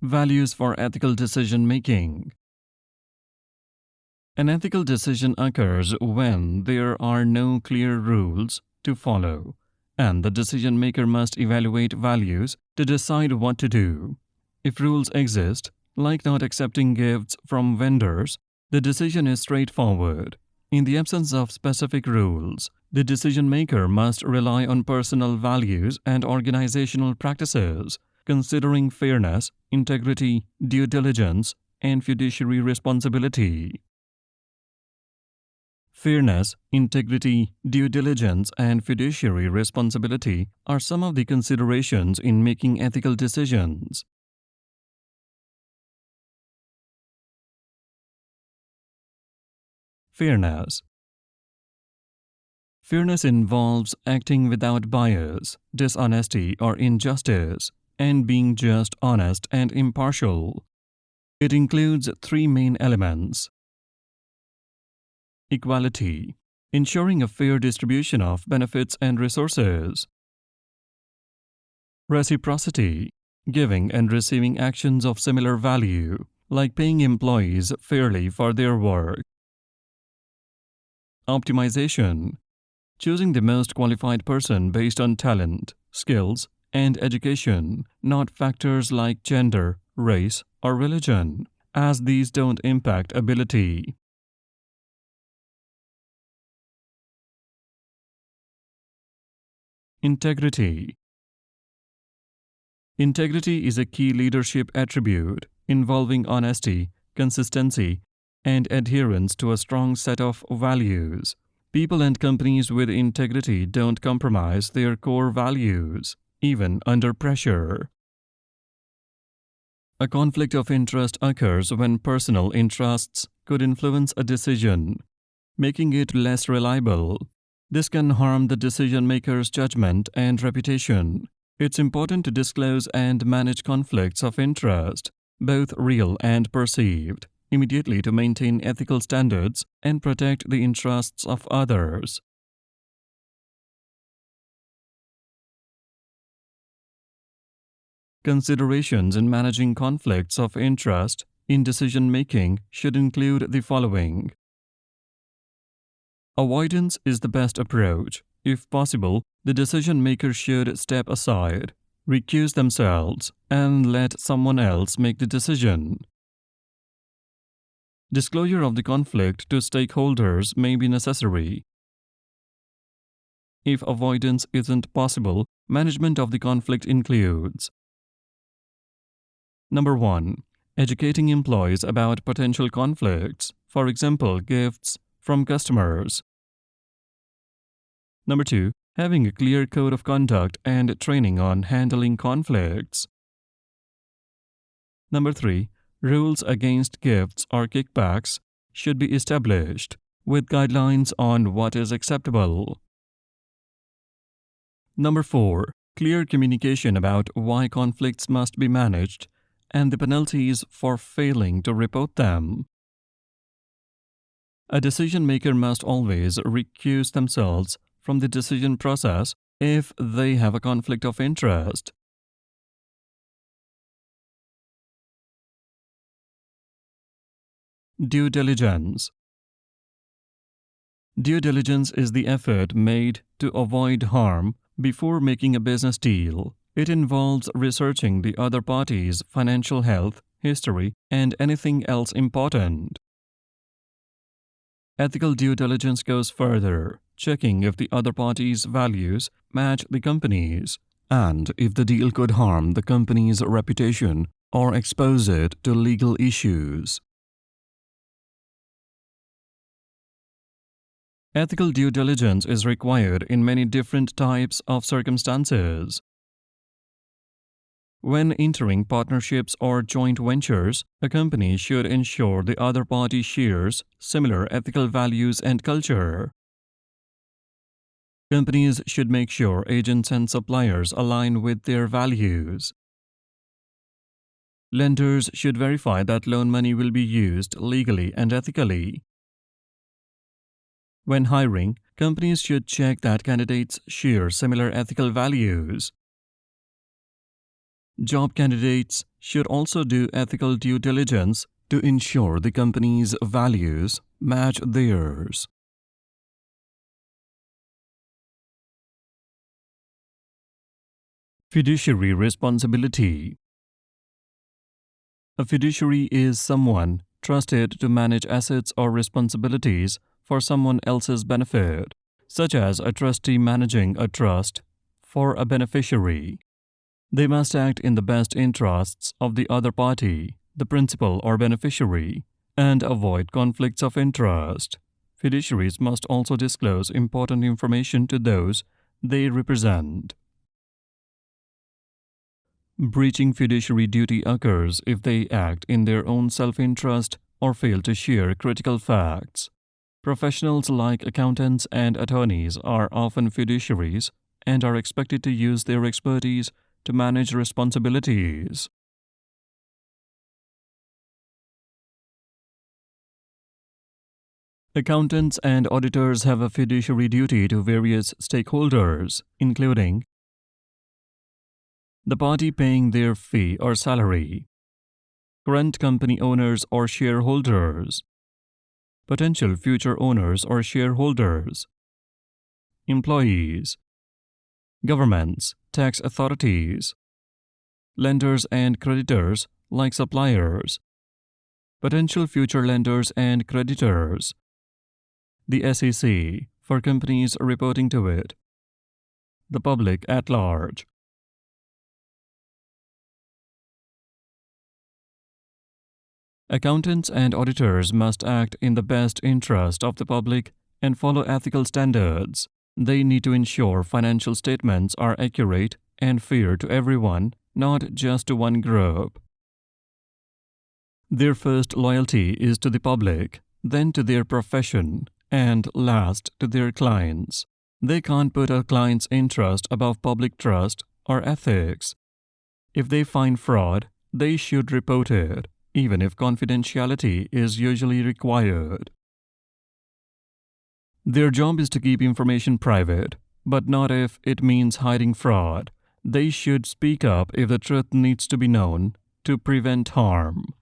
Values for ethical decision-making. An ethical decision occurs when there are no clear rules to follow, and the decision maker must evaluate values to decide what to do. If rules exist, like not accepting gifts from vendors, the decision is straightforward. In the absence of specific rules, the decision maker must rely on personal values and organizational practices, considering fairness, integrity, due diligence, and fiduciary responsibility. Fairness, integrity, due diligence, and fiduciary responsibility are some of the considerations in making ethical decisions. Fairness. Fairness involves acting without bias, dishonesty, or injustice, and being just, honest, and impartial. It includes three main elements. Equality, ensuring a fair distribution of benefits and resources. Reciprocity, giving and receiving actions of similar value, like paying employees fairly for their work. Optimization, choosing the most qualified person based on talent, skills, and education, not factors like gender, race, or religion, as these don't impact ability. Integrity. Integrity is a key leadership attribute involving honesty, consistency, and adherence to a strong set of values. People and companies with integrity don't compromise their core values, even under pressure. A conflict of interest occurs when personal interests could influence a decision, making it less reliable. This can harm the decision-maker's judgment and reputation. It's important to disclose and manage conflicts of interest, both real and perceived, immediately to maintain ethical standards and protect the interests of others. Considerations in managing conflicts of interest in decision-making should include the following. Avoidance is the best approach. If possible, the decision-maker should step aside, recuse themselves, and let someone else make the decision. Disclosure of the conflict to stakeholders may be necessary. If avoidance isn't possible, management of the conflict includes: Number 1. Educating employees about potential conflicts, for example, gifts from customers. Number 2. Having a clear code of conduct and training on handling conflicts. Number 3. Rules against gifts or kickbacks should be established, with guidelines on what is acceptable. Number 4. Clear communication about why conflicts must be managed and the penalties for failing to report them. A decision maker must always recuse themselves from the decision process if they have a conflict of interest. Due diligence. Due diligence is the effort made to avoid harm before making a business deal. It involves researching the other party's financial health, history, and anything else important. Ethical due diligence goes further, checking if the other party's values match the company's, and if the deal could harm the company's reputation or expose it to legal issues. Ethical due diligence is required in many different types of circumstances. When entering partnerships or joint ventures, a company should ensure the other party shares similar ethical values and culture. Companies should make sure agents and suppliers align with their values. Lenders should verify that loan money will be used legally and ethically. When hiring, companies should check that candidates share similar ethical values. Job candidates should also do ethical due diligence to ensure the company's values match theirs. Fiduciary responsibility. A fiduciary is someone trusted to manage assets or responsibilities for someone else's benefit, such as a trustee managing a trust for a beneficiary. They must act in the best interests of the other party, the principal or beneficiary, and avoid conflicts of interest. Fiduciaries must also disclose important information to those they represent. Breaching fiduciary duty occurs if they act in their own self-interest or fail to share critical facts. Professionals like accountants and attorneys are often fiduciaries and are expected to use their expertise to manage responsibilities. Accountants and auditors have a fiduciary duty to various stakeholders, including the party paying their fee or salary, current company owners or shareholders, potential future owners or shareholders, employees, governments, tax authorities, lenders and creditors like suppliers, potential future lenders and creditors, the SEC for companies reporting to it, the public at large. Accountants and auditors must act in the best interest of the public and follow ethical standards. They need to ensure financial statements are accurate and fair to everyone, not just to one group. Their first loyalty is to the public, then to their profession, and last to their clients. They can't put a client's interest above public trust or ethics. If they find fraud, they should report it, even if confidentiality is usually required. Their job is to keep information private, but not if it means hiding fraud. They should speak up if the truth needs to be known to prevent harm.